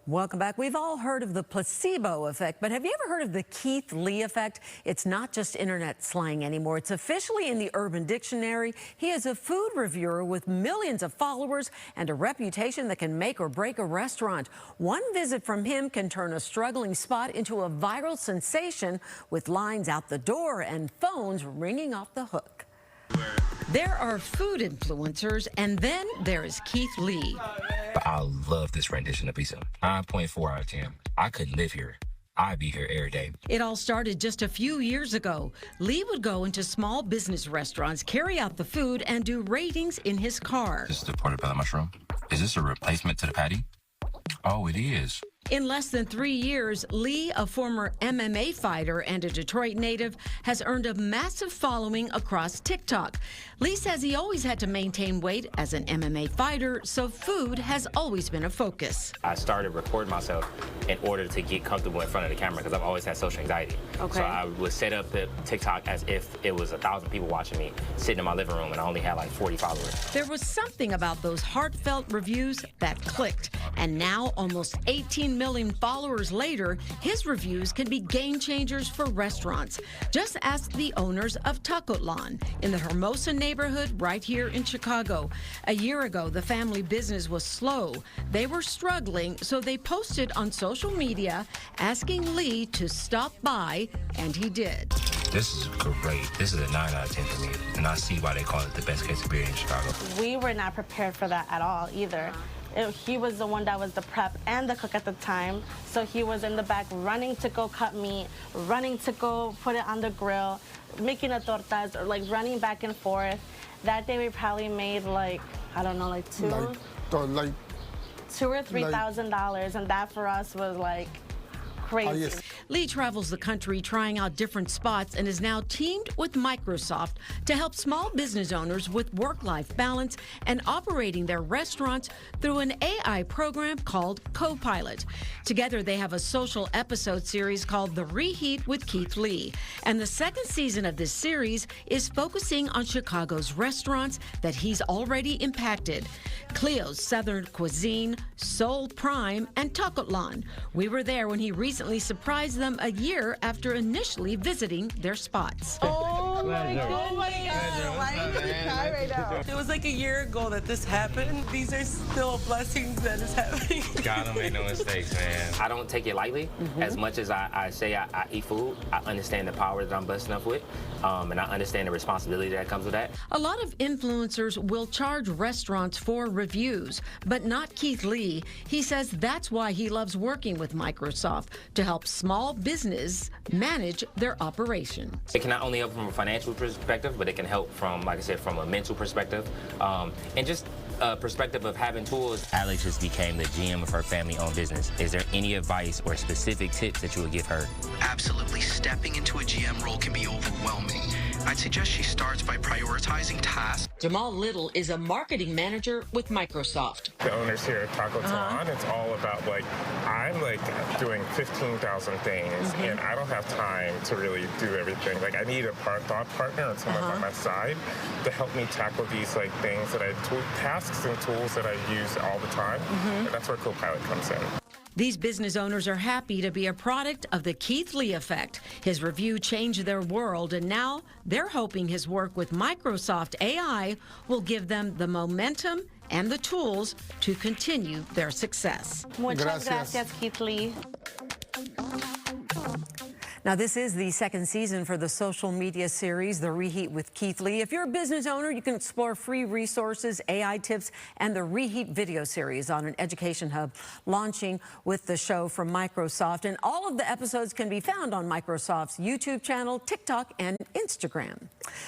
Welcome back. We've all heard of the placebo effect, but have you ever heard of the Keith Lee effect? It's not just internet slang anymore. It's officially in the Urban Dictionary. He is a food reviewer with millions of followers and a reputation that can make or break a restaurant. One visit from him can turn a struggling spot into a viral sensation with lines out the door and phones ringing off the hook. There are food influencers, and then there is Keith Lee. I love this rendition of pizza. 9.4 out of 10. I could live here. I'd be here every day. It all started just a few years ago. Lee would go into small business restaurants, carry out the food, and do ratings in his car. This is the portobello mushroom. Is this a replacement to the patty? Oh, it is. In less than 3 years, Lee, a former MMA fighter and a Detroit native, has earned a massive following across TikTok. Lee says he always had to maintain weight as an MMA fighter, so food has always been a focus. I started recording myself in order to get comfortable in front of the camera because I've always had social anxiety. Okay. So I would set up the TikTok as if it was 1,000 people watching me sitting in my living room and I only had like 40 followers. There was something about those heartfelt reviews that clicked. And now, almost 18 million followers later, his reviews can be game changers for restaurants. Just ask the owners of Tacotlan in the Hermosa neighborhood right here in Chicago. A year ago, the family business was slow. They were struggling, so they posted on social media asking Lee to stop by, and he did. This is great. This is a 9 out of 10 for me, and I see why they call it the best quesadilla in Chicago. We were not prepared for that at all either. He was the one that was the prep and the cook at the time, so he was in the back running to go cut meat, running to go put it on the grill, making a tortas, or like running back and forth. That day we probably made like, I don't know, like $2,000 or $3,000, and that for us was like crazy. Yes. Lee travels the country trying out different spots and is now teamed with Microsoft to help small business owners with work-life balance and operating their restaurants through an AI program called Copilot. Together, they have a social episode series called The Reheat with Keith Lee. And the second season of this series is focusing on Chicago's restaurants that he's already impacted. Cleo's Southern Cuisine, Soul Prime, and Tacotlan. We were there when he recently surprised them a year after initially visiting their spots. Oh my God. Why are you cry right now? It was like a year ago that this happened. These are still blessings that is happening. God don't make no mistakes, man. I don't take it lightly. As much as I say I eat food, I understand the power that I'm blessed enough with, and I understand the responsibility that comes with that. A lot of influencers will charge restaurants for reviews, but not Keith Lee. He says that's why he loves working with Microsoft, to help small business manage their operation. It can not only help from a financial perspective, but it can help from, like I said, from a mental perspective, and just a perspective of having tools. Alex just became the GM of her family-owned business. Is there any advice or specific tips that you would give her? Absolutely. Stepping into a GM role can be overwhelming. I'd suggest she starts by prioritizing tasks. Jamal Little is a marketing manager with Microsoft. The owners here at Tacotlan, it's all about I'm doing 15,000 things, and I don't have time to really do everything. I need a thought partner and someone by my side to help me tackle these things that tasks and tools that I use all the time. And that's where Copilot comes in. These business owners are happy to be a product of the Keith Lee effect. His review changed their world, and now they're hoping his work with Microsoft AI will give them the momentum and the tools to continue their success. Muchas gracias, Keith Lee. Now, this is the second season for the social media series, The Reheat with Keith Lee. If you're a business owner, you can explore free resources, AI tips, and the Reheat video series on an education hub launching with the show from Microsoft. And all of the episodes can be found on Microsoft's YouTube channel, TikTok, and Instagram.